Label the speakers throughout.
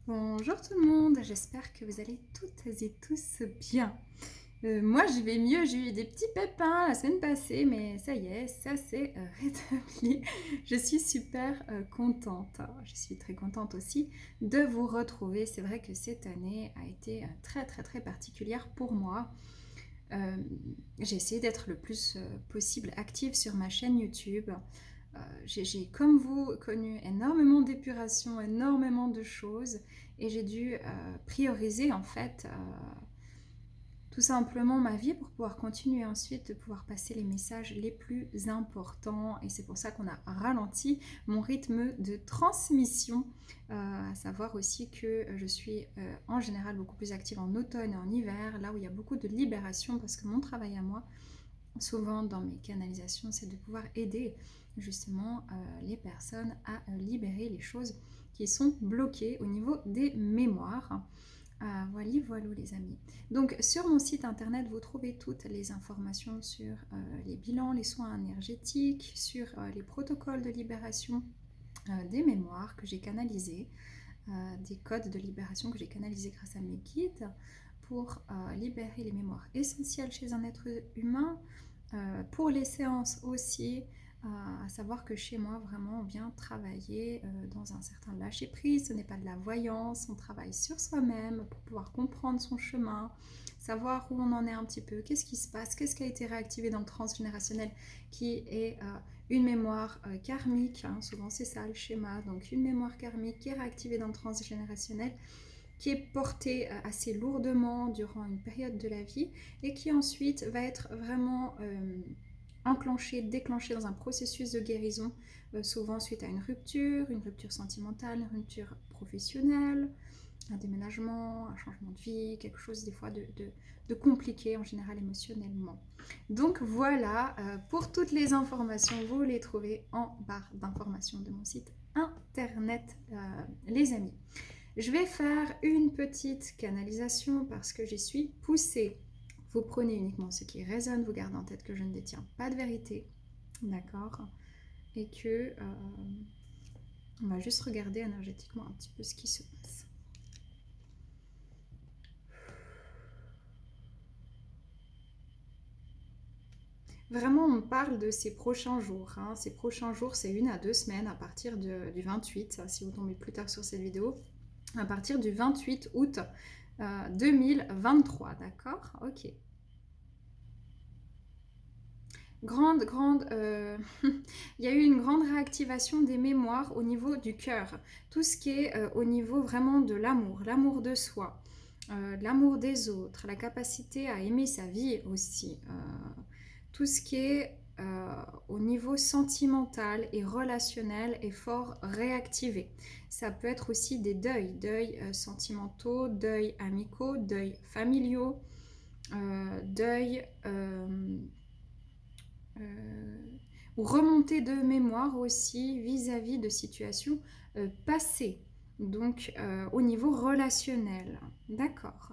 Speaker 1: Bonjour tout le monde, j'espère que vous allez toutes et tous bien. Moi je vais mieux, j'ai eu des petits pépins la semaine passée, mais ça y est, ça s'est rétabli. Je suis super contente. Je suis très contente aussi de vous retrouver. C'est vrai que cette année a été très particulière pour moi. Euh, j'ai essayé d'être le plus possible active sur ma chaîne YouTube. J'ai, comme vous, connu énormément d'épuration, énormément de choses, et j'ai dû prioriser en fait tout simplement ma vie pour pouvoir continuer ensuite de pouvoir passer les messages les plus importants. Et c'est pour ça qu'on a ralenti mon rythme de transmission, à savoir aussi que je suis en général beaucoup plus active en automne et en hiver, là où il y a beaucoup de libération, parce que mon travail à moi, souvent dans mes canalisations, c'est de pouvoir aider justement les personnes à libérer les choses qui sont bloquées au niveau des mémoires. Voilà les amis. Donc sur mon site internet, vous trouvez toutes les informations sur les bilans, les soins énergétiques, sur les protocoles de libération des mémoires que j'ai canalisés, des codes de libération que j'ai canalisés grâce à mes guides pour libérer les mémoires essentielles chez un être humain, pour les séances aussi, à savoir que chez moi, vraiment, on vient travailler dans un certain lâcher-prise. Ce n'est pas de la voyance, on travaille sur soi-même pour pouvoir comprendre son chemin, savoir où on en est un petit peu, qu'est-ce qui se passe, qu'est-ce qui a été réactivé dans le transgénérationnel, qui est une mémoire karmique, hein, souvent c'est ça le schéma, donc une mémoire karmique qui est réactivée dans le transgénérationnel, qui est portée assez lourdement durant une période de la vie et qui ensuite va être vraiment enclenchée, déclenchée dans un processus de guérison, souvent suite à une rupture sentimentale, une rupture professionnelle, un déménagement, un changement de vie, quelque chose des fois de compliqué en général émotionnellement. Donc voilà, pour toutes les informations, vous les trouvez en barre d'informations de mon site internet, les amis. Je vais faire une petite canalisation parce que j'y suis poussée. Vous prenez uniquement ce qui résonne, vous gardez en tête que je ne détiens pas de vérité, d'accord? Et que on va juste regarder énergétiquement un petit peu ce qui se passe. Vraiment, on parle de ces prochains jours. Hein. Ces prochains jours, c'est 1 à 2 semaines à partir du 28, si vous tombez plus tard sur cette vidéo, à partir du 28 août 2023, d'accord? Ok. Il y a eu une grande réactivation des mémoires au niveau du cœur. Tout ce qui est au niveau vraiment de l'amour de soi, l'amour des autres, la capacité à aimer sa vie aussi. Tout ce qui est au niveau sentimental et relationnel est fort réactivé. Ça peut être aussi des deuils sentimentaux, deuils amicaux, deuils familiaux, deuils ou remontée de mémoire aussi vis-à-vis de situations passées, donc au niveau relationnel. D'accord.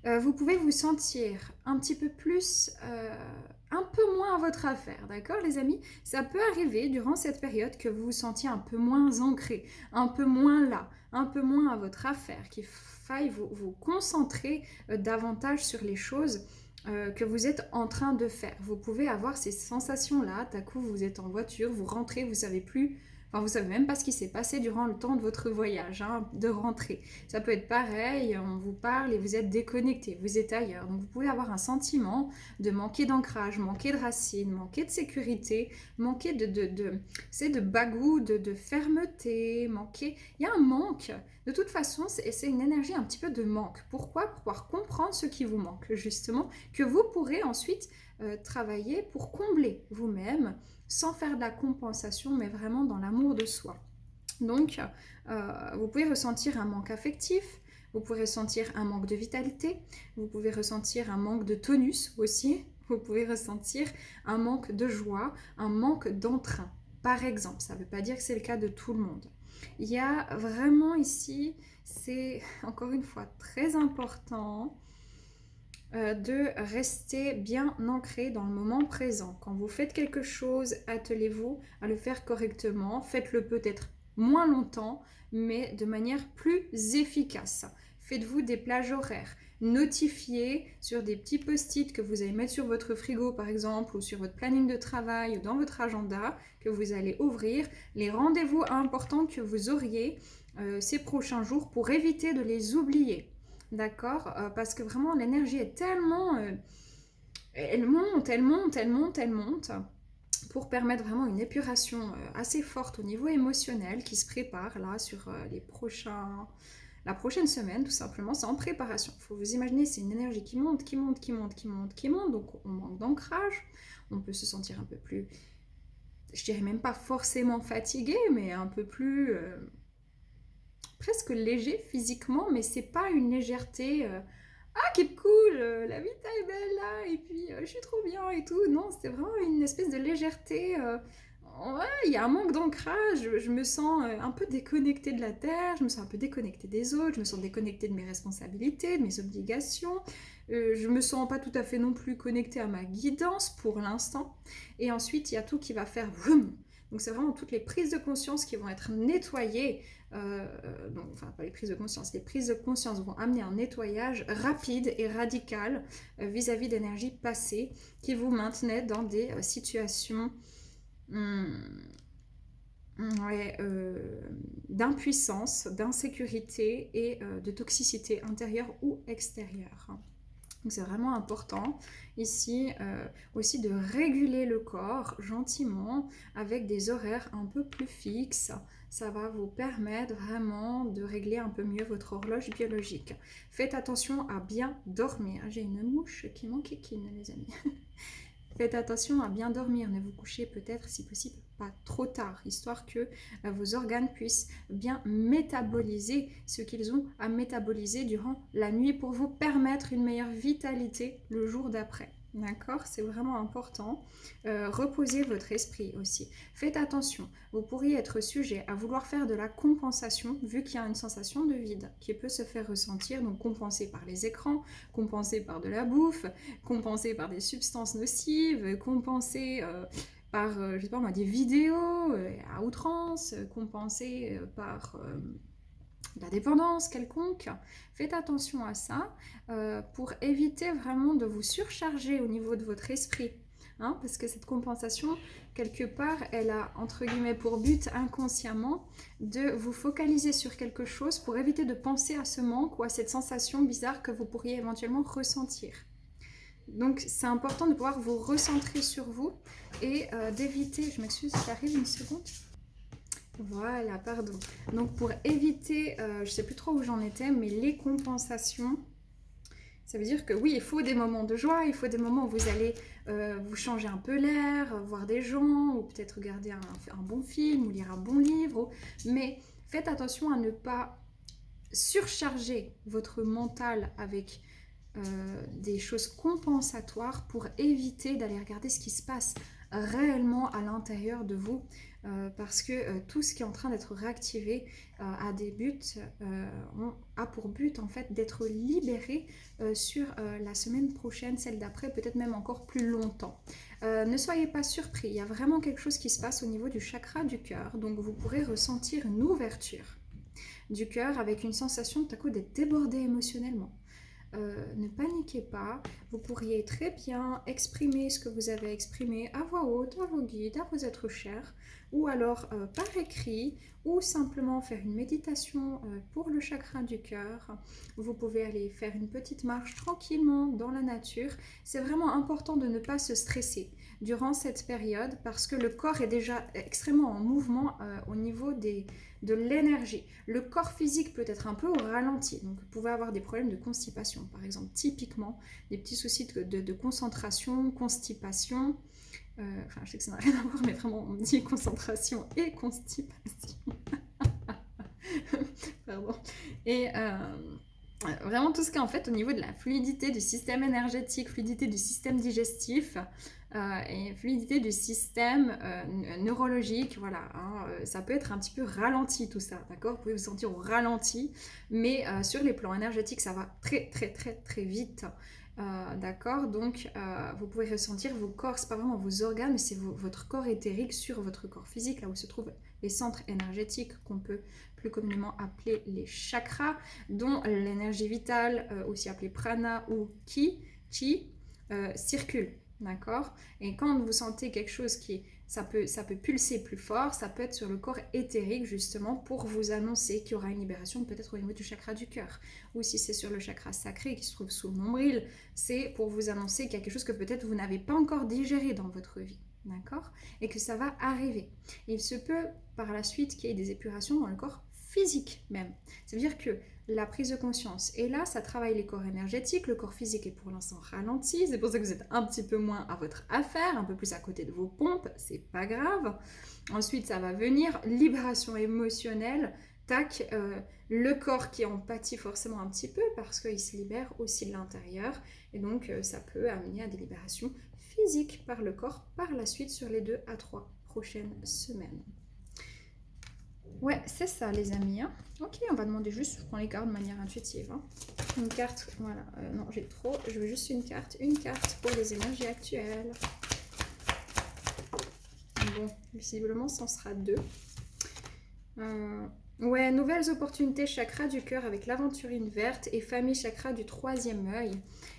Speaker 1: Vous pouvez vous sentir un petit peu plus, un peu moins à votre affaire, d'accord les amis? Ça peut arriver durant cette période que vous vous sentiez un peu moins ancré, un peu moins là, un peu moins à votre affaire, qu'il faille vous concentrer davantage sur les choses que vous êtes en train de faire. Vous pouvez avoir ces sensations-là, d'un coup vous êtes en voiture, vous rentrez, vous savez plus, enfin vous savez même pas ce qui s'est passé durant le temps de votre voyage, hein, de rentrée. Ça peut être pareil, on vous parle et vous êtes déconnecté, vous êtes ailleurs. Donc vous pouvez avoir un sentiment de manquer d'ancrage, manquer de racines, manquer de sécurité, manquer de bagou, de fermeté, manquer... Il y a un manque. De toute façon, c'est une énergie un petit peu de manque. Pourquoi? Pour pouvoir comprendre ce qui vous manque, justement, que vous pourrez ensuite travailler pour combler vous-même, sans faire de la compensation, mais vraiment dans l'amour de soi. Donc, vous pouvez ressentir un manque affectif, vous pouvez ressentir un manque de vitalité, vous pouvez ressentir un manque de tonus aussi, vous pouvez ressentir un manque de joie, un manque d'entrain. Par exemple, ça ne veut pas dire que c'est le cas de tout le monde. Il y a vraiment ici, c'est encore une fois très important de rester bien ancré dans le moment présent. Quand vous faites quelque chose, attelez-vous à le faire correctement. Faites-le peut-être moins longtemps, mais de manière plus efficace. Faites-vous des plages horaires. Notifiez sur des petits post-it que vous allez mettre sur votre frigo par exemple, ou sur votre planning de travail, ou dans votre agenda, que vous allez ouvrir, les rendez-vous importants que vous auriez ces prochains jours pour éviter de les oublier. D'accord, parce que vraiment l'énergie est tellement... elle monte, elle monte, elle monte, elle monte, pour permettre vraiment une épuration assez forte au niveau émotionnel qui se prépare là sur la prochaine semaine, tout simplement. C'est en préparation. Il faut vous imaginer, c'est une énergie qui monte, qui monte, qui monte, qui monte, qui monte. Donc on manque d'ancrage, on peut se sentir un peu plus, je dirais même pas forcément fatigué, mais un peu plus presque léger physiquement, mais c'est pas une légèreté ah, keep cool, la vie est belle là, et puis je suis trop bien et tout. Non, c'était vraiment une espèce de légèreté. Ouais, il y a un manque d'ancrage, je me sens un peu déconnectée de la terre, je me sens un peu déconnectée des autres, je me sens déconnectée de mes responsabilités, de mes obligations. Je me sens pas tout à fait non plus connectée à ma guidance pour l'instant. Et ensuite, il y a tout qui va faire vroom. Donc c'est vraiment toutes les prises de conscience qui vont être nettoyées. Donc, enfin, pas les prises de conscience. Les prises de conscience vont amener un nettoyage rapide et radical vis-à-vis d'énergies passées qui vous maintenaient dans des situations ouais, d'impuissance, d'insécurité et de toxicité intérieure ou extérieure. Donc c'est vraiment important ici aussi de réguler le corps gentiment avec des horaires un peu plus fixes. Ça va vous permettre vraiment de régler un peu mieux votre horloge biologique. Faites attention à bien dormir. J'ai une mouche qui m'enquiquine, les amis. Faites attention à bien dormir, ne vous couchez peut-être si possible pas trop tard, histoire que vos organes puissent bien métaboliser ce qu'ils ont à métaboliser durant la nuit pour vous permettre une meilleure vitalité le jour d'après. D'accord, c'est vraiment important. Reposez votre esprit aussi. Faites attention, vous pourriez être sujet à vouloir faire de la compensation vu qu'il y a une sensation de vide qui peut se faire ressentir, donc compensée par les écrans, compensée par de la bouffe, compensée par des substances nocives, compensée par, je sais pas moi, des vidéos à outrance, compensée par la dépendance quelconque. Faites attention à ça pour éviter vraiment de vous surcharger au niveau de votre esprit. Hein, parce que cette compensation, quelque part, elle a, entre guillemets, pour but inconsciemment de vous focaliser sur quelque chose pour éviter de penser à ce manque ou à cette sensation bizarre que vous pourriez éventuellement ressentir. Donc c'est important de pouvoir vous recentrer sur vous et d'éviter, je m'excuse, j'arrive une seconde. Voilà, pardon. Donc pour éviter, je ne sais plus trop où j'en étais, mais les compensations, ça veut dire que oui, il faut des moments de joie, il faut des moments où vous allez vous changer un peu l'air, voir des gens, ou peut-être regarder un bon film, ou lire un bon livre, mais faites attention à ne pas surcharger votre mental avec des choses compensatoires pour éviter d'aller regarder ce qui se passe réellement à l'intérieur de vous parce que tout ce qui est en train d'être réactivé a des buts, a pour but en fait d'être libéré sur la semaine prochaine, celle d'après, peut-être même encore plus longtemps. Ne soyez pas surpris, il y a vraiment quelque chose qui se passe au niveau du chakra du cœur, donc vous pourrez ressentir une ouverture du cœur avec une sensation tout à coup d'être débordé émotionnellement. Ne paniquez pas, vous pourriez très bien exprimer ce que vous avez exprimé à voix haute, à vos guides, à vos êtres chers, ou alors par écrit, ou simplement faire une méditation pour le chakra du cœur. Vous pouvez aller faire une petite marche tranquillement dans la nature. C'est vraiment important de ne pas se stresser durant cette période parce que le corps est déjà extrêmement en mouvement au niveau de l'énergie. Le corps physique peut être un peu au ralenti, donc vous pouvez avoir des problèmes de constipation, par exemple, typiquement, des petits soucis de concentration, constipation, enfin je sais que ça n'a rien à voir, mais vraiment on dit concentration et constipation. Pardon. Et vraiment tout ce qui est en fait au niveau de la fluidité du système énergétique, fluidité du système digestif, et fluidité du système neurologique, voilà, hein, ça peut être un petit peu ralenti tout ça, d'accord? Vous pouvez vous sentir au ralenti, mais sur les plans énergétiques, ça va très très très très vite. D'accord, donc vous pouvez ressentir vos corps, c'est pas vraiment vos organes, mais c'est votre corps éthérique sur votre corps physique, là où se trouvent les centres énergétiques qu'on peut plus communément appeler les chakras, dont l'énergie vitale, aussi appelée prana ou chi, circule. D'accord. Et quand vous sentez quelque chose ça peut pulser plus fort, ça peut être sur le corps éthérique justement pour vous annoncer qu'il y aura une libération peut-être au niveau du chakra du cœur. Ou si c'est sur le chakra sacré qui se trouve sous le nombril, c'est pour vous annoncer qu'il y a quelque chose que peut-être vous n'avez pas encore digéré dans votre vie. D'accord. Et que ça va arriver. Il se peut par la suite qu'il y ait des épurations dans le corps physique même. Ça veut dire que la prise de conscience. Et là, ça travaille les corps énergétiques. Le corps physique est pour l'instant ralenti. C'est pour ça que vous êtes un petit peu moins à votre affaire, un peu plus à côté de vos pompes. C'est pas grave. Ensuite, ça va venir. Libération émotionnelle. Tac, le corps qui en pâtit forcément un petit peu parce qu'il se libère aussi de l'intérieur. Et donc, ça peut amener à des libérations physiques par le corps par la suite sur les 2 à 3 prochaines semaines. Ouais, c'est ça les amis. Hein. Ok, on va demander juste, je prends les cartes de manière intuitive. Hein. Une carte, voilà. Non, j'ai trop, je veux juste une carte pour les énergies actuelles. Bon, visiblement, ça en sera 2. Ouais, nouvelles opportunités chakra du cœur avec l'aventurine verte et famille chakra du 3e œil.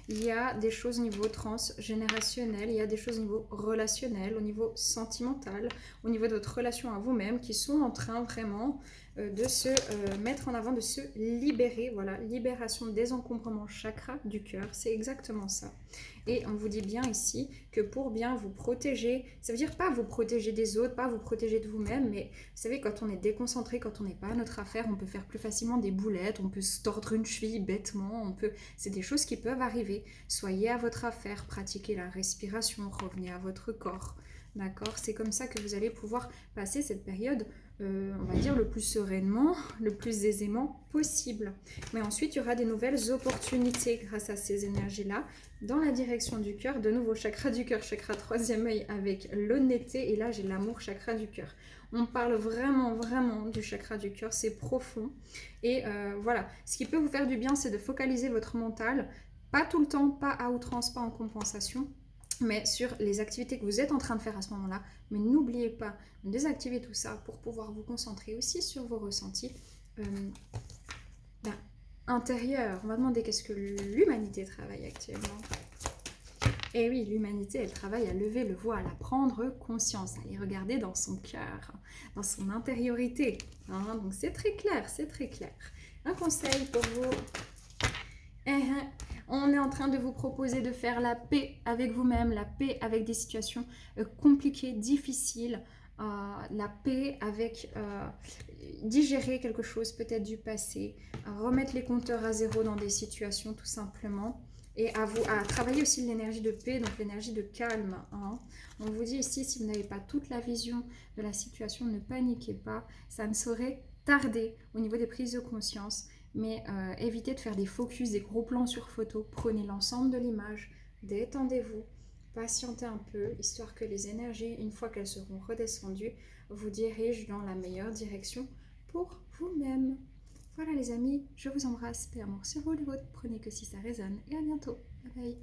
Speaker 1: Il y a des choses au niveau transgénérationnel, il y a des choses au niveau relationnel, au niveau sentimental, au niveau de votre relation à vous-même qui sont en train vraiment de se mettre en avant, de se libérer. Voilà, libération, désencombrement chakra du cœur, c'est exactement ça. Et on vous dit bien ici que pour bien vous protéger, ça veut dire pas vous protéger des autres, pas vous protéger de vous-même, mais vous savez, quand on est déconcentré, quand on n'est pas à notre affaire, on peut faire plus facilement des boulettes, on peut se tordre une cheville bêtement, c'est des choses qui peuvent arriver. Soyez à votre affaire, pratiquez la respiration, revenez à votre corps. D'accord. C'est comme ça que vous allez pouvoir passer cette période, on va dire, le plus sereinement, le plus aisément possible. Mais ensuite, il y aura des nouvelles opportunités grâce à ces énergies-là dans la direction du cœur. De nouveau, chakra du cœur, chakra 3e œil avec l'honnêteté. Et là, j'ai l'amour, chakra du cœur. On parle vraiment, vraiment du chakra du cœur. C'est profond. Et voilà, ce qui peut vous faire du bien, c'est de focaliser votre mental. Pas tout le temps, pas à outrance, pas en compensation, mais sur les activités que vous êtes en train de faire à ce moment-là. Mais n'oubliez pas de désactiver tout ça pour pouvoir vous concentrer aussi sur vos ressentis intérieurs. On va demander qu'est-ce que l'humanité travaille actuellement. Et oui, l'humanité, elle travaille à lever le voile, à prendre conscience, à aller regarder dans son cœur, dans son intériorité. Hein, donc c'est très clair, c'est très clair. Un conseil pour vous. On est en train de vous proposer de faire la paix avec vous-même, la paix avec des situations compliquées, difficiles, la paix avec digérer quelque chose peut-être du passé, remettre les compteurs à zéro dans des situations tout simplement, et à travailler aussi l'énergie de paix, donc l'énergie de calme. Hein. On vous dit ici, si vous n'avez pas toute la vision de la situation, ne paniquez pas, ça ne saurait tarder au niveau des prises de conscience. Mais évitez de faire des focus, des gros plans sur photo. Prenez l'ensemble de l'image, détendez-vous, patientez un peu, histoire que les énergies, une fois qu'elles seront redescendues, vous dirigent dans la meilleure direction pour vous-même. Voilà les amis, je vous embrasse, paix, amour sur vous, le vôtre. Prenez que si ça résonne et à bientôt. Bye bye.